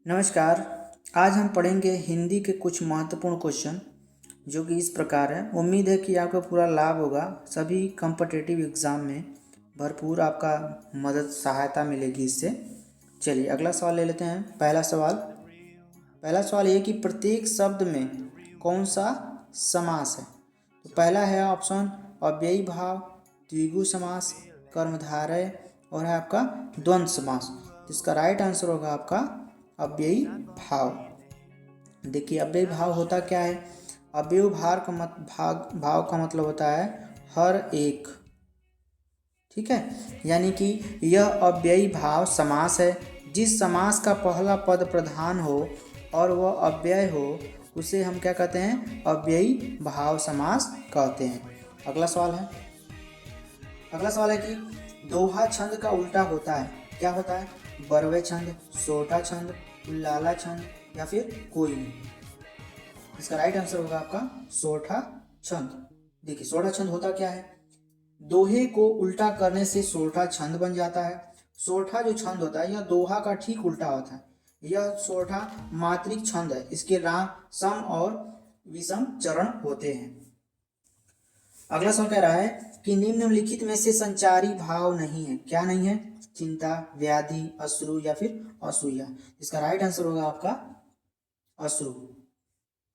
नमस्कार। आज हम पढ़ेंगे हिंदी के कुछ महत्वपूर्ण क्वेश्चन जो कि इस प्रकार है। उम्मीद है कि आपको पूरा लाभ होगा। सभी कॉम्पिटिटिव एग्ज़ाम में भरपूर आपका मदद सहायता मिलेगी इससे। चलिए अगला सवाल ले लेते हैं। पहला सवाल ये कि प्रत्येक शब्द में कौन सा समास है। तो पहला है ऑप्शन अव्ययी भाव, द्विगु समास, कर्मधारय और है आपका द्वंद्व समास। इसका राइट आंसर होगा आपका अव्ययी भाव। देखिए अव्ययी भाव होता क्या है। अव्ययी भाव का मतलब होता है हर एक। ठीक है, यानी कि यह अव्ययी भाव समास है। जिस समास का पहला पद प्रधान हो और वह अव्यय हो उसे हम क्या कहते हैं, अव्ययी भाव समास कहते हैं। अगला सवाल है कि दोहा छंद का उल्टा होता है, क्या होता है। बरवे छंद, सोटा छंद, उल्लाला छंद या फिर कोई नहीं। इसका राइट आंसर होगा आपका सोठा छंद। देखिए सोठा छंद होता क्या है, दोहे को उल्टा करने से सोठा छंद बन जाता है। सोठा जो छंद होता है यह दोहा का ठीक उल्टा होता है। यह सोठा मात्रिक छंद है। इसके राग सम और विषम चरण होते हैं। अगला सवाल कह रहा है कि निम्नलिखित में से संचारी भाव नहीं है, क्या नहीं है। चिंता, व्याधि, अश्रु या फिर असूया। इसका राइट आंसर होगा आपका अश्रु।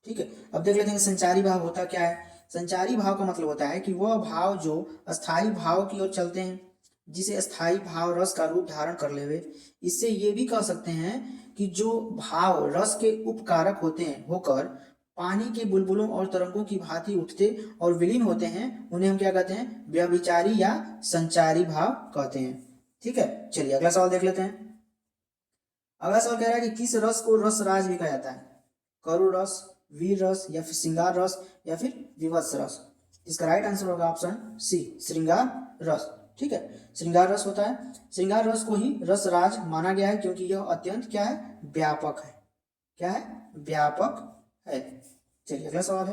ठीक है, अब देख लेते हैं संचारी भाव होता क्या है। संचारी भाव का मतलब होता है कि वह भाव जो अस्थाई भाव की ओर चलते हैं, जिसे अस्थाई भाव रस का रूप धारण कर लेवे। इससे ये भी कह सकते हैं कि जो भाव रस के उपकारक होते हैं होकर पानी के बुलबुलों और तरंगों की भांति उठते और विलीन होते हैं, उन्हें हम क्या कहते हैं, व्यभिचारी या संचारी भाव कहते हैं। ठीक है, चलिए अगला सवाल देख लेते हैं। अगला सवाल कह रहा है कि किस रस को रस राज भी कहा जाता है। करुण रस, वीर रस या फिर श्रृंगार रस या फिर विवत्स रस। इसका राइट आंसर होगा ऑप्शन सी, श्रृंगार रस। ठीक है, श्रृंगार रस होता है। श्रृंगार रस को ही रस राज माना गया है क्योंकि यह अत्यंत क्या है, व्यापक है। क्या है, व्यापक है। चलिए अगला सवाल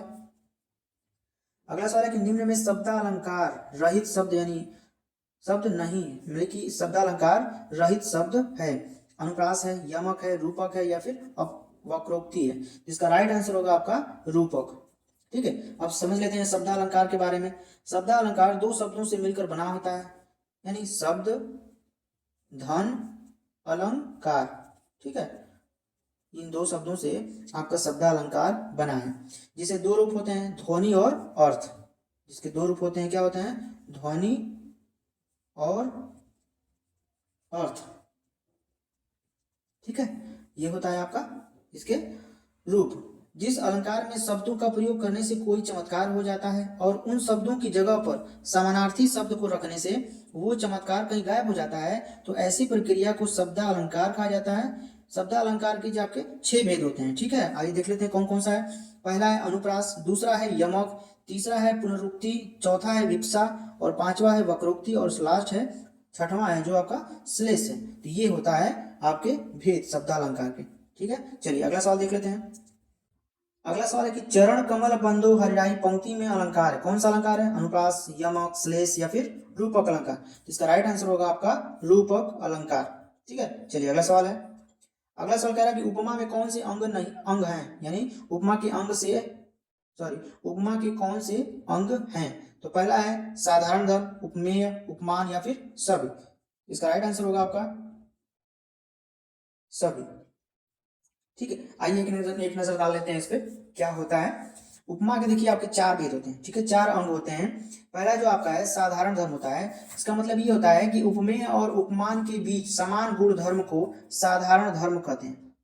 है कि निम्न में शब्दालंकार रहित शब्द यानी शब्द नहीं, मतलब कि शब्दालंकार रहित शब्द है। अनुप्रास है, यमक है, रूपक है या फिर वक्रोक्ति है। जिसका राइट आंसर होगा आपका रूपक। ठीक है, अब समझ लेते हैं शब्दालंकार के बारे में। शब्दालंकार दो शब्दों से मिलकर बना होता है, यानी शब्द धन अलंकार। ठीक है, इन दो शब्दों से आपका शब्दालंकार बना है, जिसे दो रूप होते हैं, ध्वनि और अर्थ। जिसके दो रूप होते हैं, क्या होते हैं, ध्वनि और अर्थ। ठीक है, ये होता है आपका इसके रूप। जिस अलंकार में शब्दों का प्रयोग करने से कोई चमत्कार हो जाता है और उन शब्दों की जगह पर समानार्थी शब्द को रखने से वो चमत्कार कहीं गायब हो जाता है, तो ऐसी प्रक्रिया को शब्दालंकार कहा जाता है। शब्दालंकार के जो आपके 6 भेद होते हैं। ठीक है, आइए देख लेते हैं कौन कौन सा है। पहला है अनुप्रास, दूसरा है यमक, तीसरा है पुनरुक्ति, चौथा है विप्सा और पांचवा है वक्रोक्ति और लास्ट है छठवां है जो आपका श्लेष है। तो ये होता है आपके भेद शब्दालंकार के। ठीक है, चलिए अगला सवाल देख लेते हैं। अगला सवाल है कि चरण कमल बंदो हरिराई पंक्ति में अलंकार है, कौन सा अलंकार है। अनुप्रास, यमक, श्लेष या फिर रूपक अलंकार। इसका राइट आंसर होगा आपका रूपक अलंकार। ठीक है, चलिए अगला सवाल कह रहा है कि उपमा में कौन से अंग हैं, यानी उपमा के कौन से अंग हैं। तो पहला है साधारण धर्म, उपमेय, उपमान या फिर सभी। इसका राइट आंसर होगा आपका सभी। ठीक है, आइए एक नजर डाल लेते हैं इस पे क्या होता है। उपमा के देखिए आपके 4 भेद होते हैं। ठीक है, 4 अंग होते हैं। पहला जो आपका है साधारण धर्म होता है। इसका मतलब ये होता है कि उपमेय और उपमान के बीच समान गुण धर्म को साधारण धर्म कहते हैं।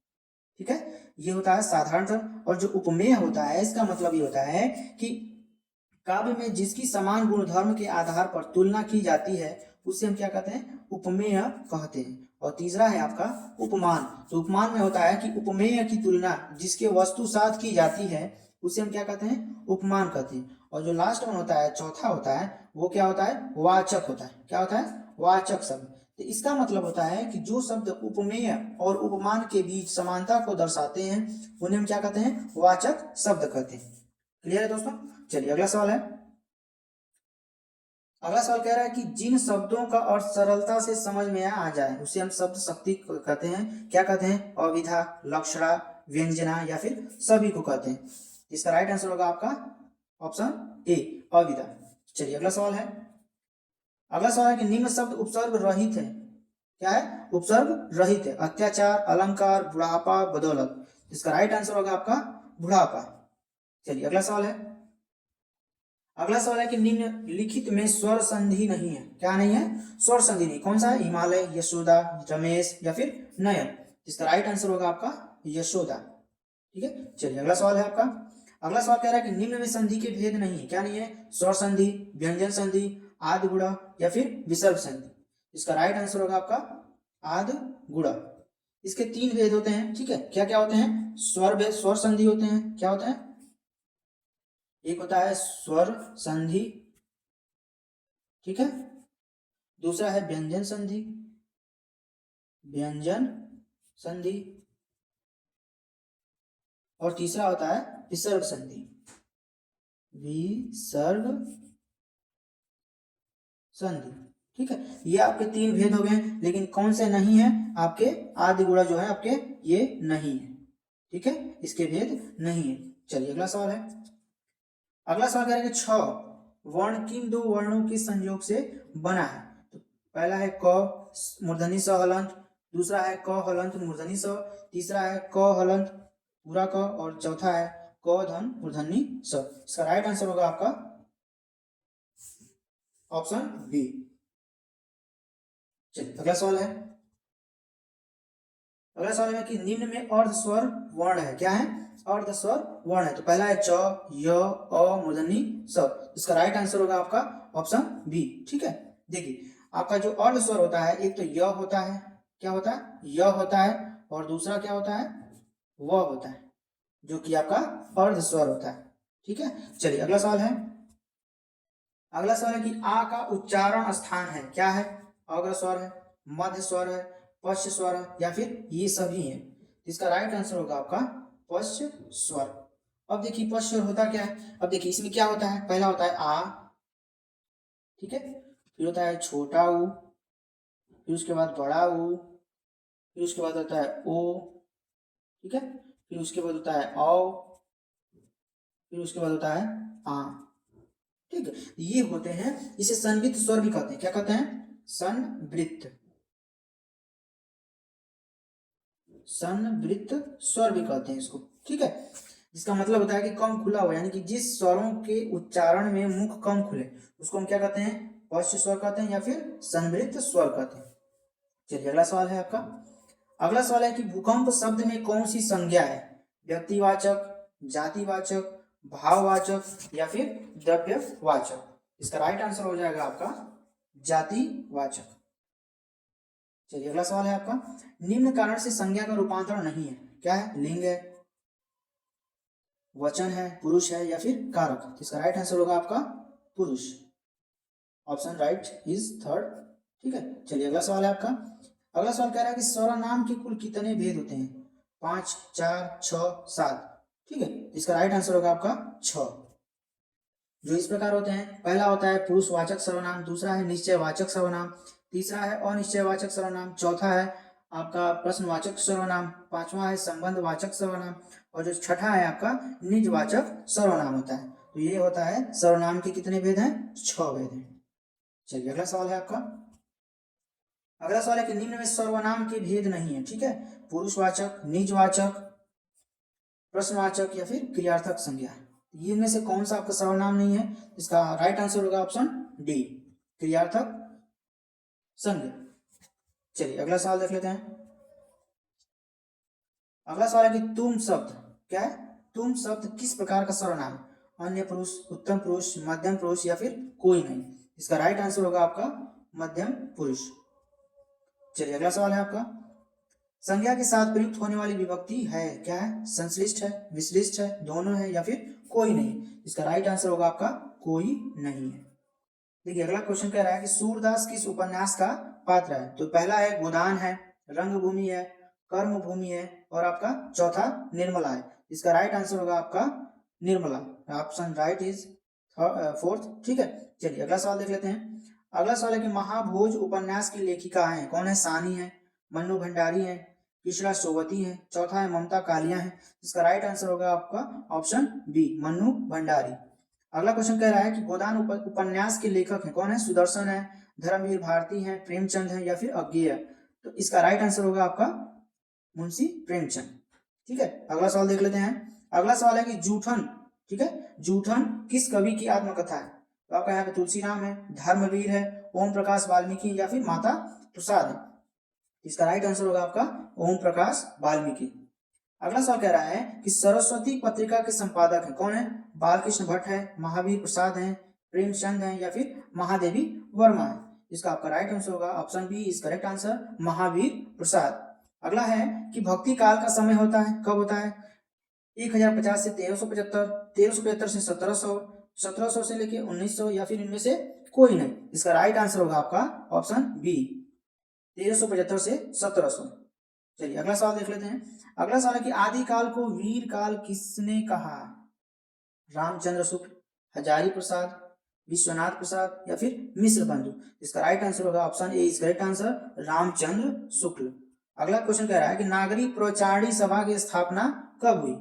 ठीक है, ये होता है साधारण धर्म। और जो उपमेय होता है इसका मतलब ये होता है कि काव्य में जिसकी समान गुण धर्म के आधार पर तुलना की जाती है उसे हम क्या कहते हैं, उपमेय कहते हैं। और तीसरा है आपका उपमान। तो उपमान में होता है कि उपमेय की तुलना जिसके वस्तु साथ की जाती है उसे हम क्या कहते हैं, उपमान कहते हैं। और जो लास्ट में होता है, चौथा होता है, वो क्या होता है, वाचक होता है। क्या होता है, वाचक शब्द। तो इसका मतलब होता है कि जो शब्द उपमेय और उपमान के बीच समानता को दर्शाते हैं उन्हें हम क्या कहते हैं, वाचक शब्द कहते हैं। क्लियर है दोस्तों। चलिए अगला सवाल है। अगला सवाल कह रहा है कि जिन शब्दों का अर्थ सरलता से समझ में आ जाए उसे हम शब्द शक्ति कहते हैं। क्या कहते हैं? अविधा, लक्षणा, व्यंजना या फिर सभी को कहते हैं। इसका राइट आंसर होगा आपका ऑप्शन ए, अविधा। चलिए अगला सवाल है। अगला सवाल है कि निम्न शब्द उपसर्ग रहित है। क्या है? उपसर्ग रहित है। अत्याचार, अलंकार, बुढ़ापा, बदौलत। इसका राइट आंसर होगा आपका बुढ़ापा। चलिए अगला सवाल है। अगला सवाल है कि निम्नलिखित में स्वर संधि नहीं है। क्या नहीं है? स्वर संधि नहीं। कौन सा है? हिमालय, यशोदा, रमेश या फिर नयन। इसका राइट आंसर होगा आपका यशोदा। ठीक है। चलिए अगला सवाल है आपका। अगला सवाल कह रहा है कि निम्न में संधि के भेद नहीं है। क्या नहीं है? स्वर संधि, व्यंजन संधि, आदि गुणा या फिर विसर्ग संधि। इसका राइट आंसर होगा आपका आदि गुणा। इसके 3 भेद होते हैं। ठीक है। क्या क्या होते हैं? स्वर भेद, स्वर संधि होते हैं। क्या होता है? एक होता है स्वर संधि, ठीक है। दूसरा है व्यंजन संधि, व्यंजन संधि, और तीसरा होता है विसर्ग संधि, विसर्ग संधि। ठीक है। ये आपके 3 भेद हो गए, लेकिन कौन से नहीं है? आपके आदि गुणा जो है आपके ये नहीं है। ठीक है, इसके भेद नहीं है। चलिए अगला सवाल है। अगला सवाल कह रहा है कि 6 वर्ण किन 2 वर्णों के संयोग से बना है? तो पहला है क मूर्धनी स हलंत, दूसरा है क हलंत मूर्धनी स, तीसरा है क हलंत पूरा क, और चौथा है क धन मूर्धनी स। इसका राइट आंसर होगा आपका ऑप्शन बी। चलिए अगला सवाल है। अगला सवाल है कि निम्न में अर्ध स्वर वर्ण है। क्या है? अर्ध स्वर वर्ण है। तो पहला है च, य, अ मूर्धनी स। इसका राइट आंसर होगा आपका ऑप्शन बी। ठीक है। देखिए आपका जो अर्ध स्वर होता है, एक तो य होता है। क्या होता है? य होता है, और दूसरा क्या होता है? व होता है, जो कि आपका अर्ध स्वर होता है। ठीक है। चलिए अगला सवाल है। अगला सवाल है कि आ का उच्चारण स्थान है। क्या है? अग्र स्वर है, मध्य स्वर है, पश्च स्वर है या फिर ये सभी है। इसका राइट आंसर होगा आपका पश्च स्वर। अब देखिए पश्च स्वर होता क्या है। अब देखिए इसमें क्या होता है। पहला होता है आ, ठीक है, फिर होता है छोटा ऊ, फिर उसके बाद बड़ा ऊ, फिर उसके बाद होता है ओ, ठीक है, फिर उसके बाद होता है औ, फिर उसके बाद होता है आ। ठीक है। ये होते हैं, इसे संवृत्त स्वर भी कहते हैं। क्या कहते हैं? संवृत्त, संवृत्त स्वर भी कहते हैं इसको। ठीक है। जिसका मतलब होता है कि कम खुला हुआ, यानी कि जिस स्वरों के उच्चारण में मुख कम खुले उसको हम क्या कहते हैं? पश्च स्वर कहते हैं या फिर संवृत्त स्वर कहते हैं। चलिए अगला सवाल है आपका। अगला सवाल है कि भूकंप शब्द में कौन सी संज्ञा है? व्यक्तिवाचक, जातिवाचक, भाववाचक या फिर द्रव्यवाचक। इसका राइट आंसर हो जाएगा आपका जातिवाचक। चलिए अगला सवाल है आपका। निम्न कारण से संज्ञा का रूपांतरण नहीं है। क्या है? लिंग है, वचन है, पुरुष है या फिर कारक। इसका राइट आंसर होगा आपका पुरुष। Option right is third. ठीक है। चलिए अगला सवाल है आपका। अगला सवाल कह रहा है कि सर्वनाम के कुल कितने भेद होते हैं? 5, 4, 6, 7। ठीक है। इसका राइट आंसर होगा आपका 6, जो इस प्रकार होते हैं। पहला होता है पुरुषवाचक सर्वनाम, दूसरा है निश्चयवाचक सर्वनाम, तीसरा है अनिश्चयवाचक सर्वनाम, चौथा है आपका प्रश्नवाचक सर्वनाम, पांचवा है संबंधवाचक सर्वनाम, और जो छठा है आपका निजवाचक सर्वनाम होता है। तो ये होता है सर्वनाम के कितने भेद हैं? 6 भेद हैं। चलिए अगला सवाल है आपका। अगला सवाल है कि निम्न में सर्वनाम के भेद नहीं है। ठीक है। पुरुषवाचक, निजवाचक, प्रश्नवाचक या फिर क्रियार्थक संज्ञा, ये में से कौन सा आपका सर्वनाम नहीं है? इसका राइट आंसर होगा ऑप्शन डी, क्रियार्थक संज्ञा। चलिए अगला सवाल देख लेते हैं। अगला सवाल है कि तुम शब्द, क्या है? तुम शब्द किस प्रकार का सर्वनाम है? अन्य पुरुष, उत्तम पुरुष, मध्यम पुरुष या फिर कोई नहीं। इसका राइट आंसर होगा आपका मध्यम पुरुष। चलिए अगला सवाल है आपका। संज्ञा के साथ प्रयुक्त होने वाली विभक्ति है। क्या है? संश्लिष्ट है, विश्लिष्ट है, दोनों है या फिर कोई नहीं। इसका राइट आंसर होगा आपका कोई नहीं है। देखिए अगला क्वेश्चन कह रहा है कि सूरदास किस उपन्यास का पात्र है? तो पहला है गोदान है, रंगभूमि है, कर्मभूमि है, और आपका चौथा निर्मला है। इसका राइट आंसर होगा आपका Nirmala. Option right is fourth, ठीक है। चलिए अगला सवाल देख लेते हैं। अगला सवाल है कि महाभोज उपन्यास की लेखिका है कौन है? सानी है, मन्नू भंडारी है, तीसरा सोवती है, चौथा है ममता कालिया है। इसका राइट आंसर होगा आपका ऑप्शन बी, मन्नू भंडारी। अगला क्वेश्चन कह रहा है कि गोदान उपन्यास के लेखक हैं कौन है? सुदर्शन है, धर्मवीर भारती है, प्रेमचंद है या फिर अज्ञेय। तो इसका राइट आंसर होगा आपका मुंशी प्रेमचंद, ठीक है। अगला सवाल देख लेते हैं। अगला सवाल है कि जूठन, ठीक है, जूठन किस कवि की आत्मकथा है? तो आपका यहाँ पे तुलसीराम है, धर्मवीर है, ओम प्रकाश वाल्मीकि या फिर माता प्रसाद है। इसका राइट आंसर होगा आपका ओम प्रकाश वाल्मीकि। अगला सवाल कह रहा है कि सरस्वती पत्रिका के संपादक है कौन है? बालकृष्ण भट्ट है, महावीर प्रसाद है, प्रेमचंद है या फिर महादेवी वर्मा है। इसका आपका राइट आंसर होगा option B is correct answer, Mahavir Prasad. अगला है कि भक्ति काल का समय होता है कब होता है? 1050 से 1375, 1375 से 1700, 1700 से लेके 1900 या फिर इनमें से कोई नहीं। इसका राइट आंसर होगा आपका ऑप्शन बी, 1375 से 1700। चलिए अगला सवाल देख लेते हैं। अगला सवाल है कि आदिकाल को वीर काल किसने कहा? रामचंद्र शुक्ल, हजारी प्रसाद, विश्वनाथ प्रसाद या फिर मिश्र बंधु। इसका राइट आंसर होगा option A is correct answer, Ramchandra Shukla. अगला क्वेश्चन कह रहा है कि नागरिक प्रचारणी सभा की स्थापना कब हुई?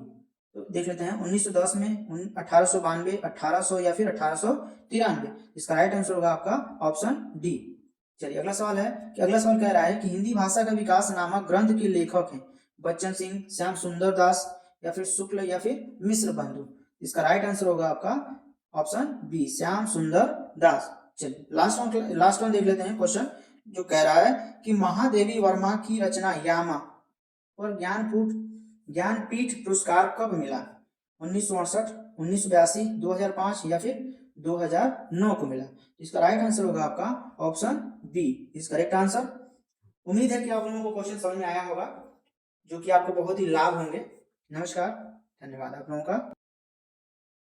तो देख लेते हैं 1910 में, 1892, 1800 या फिर 1893। इसका राइट आंसर होगा आपका ऑप्शन डी। चलिए अगला सवाल है कि अगला सवाल कह रहा है कि हिंदी भाषा का विकास नामक ग्रंथ के लेखक हैं बच्चन सिंह, श्याम सुंदर दास या फिर शुक्ल या फिर मिश्र बंधु। इसका राइट आंसर होगा आपका ऑप्शन बी, श्याम सुंदर दास। चलिए लास्ट वन देख लेते हैं क्वेश्चन जो कह रहा है कि महादेवी वर्मा की रचना यामा और ज्ञानपीठ पुरस्कार कब मिला? 1968, 1982, 2005 या फिर 2009 को मिला। इसका राइट आंसर होगा आपका option B is correct answer. उम्मीद है कि आप लोगों को क्वेश्चन समझ में आया होगा, जो कि आपको बहुत ही लाभ होंगे। नमस्कार, धन्यवाद आप लोगों का।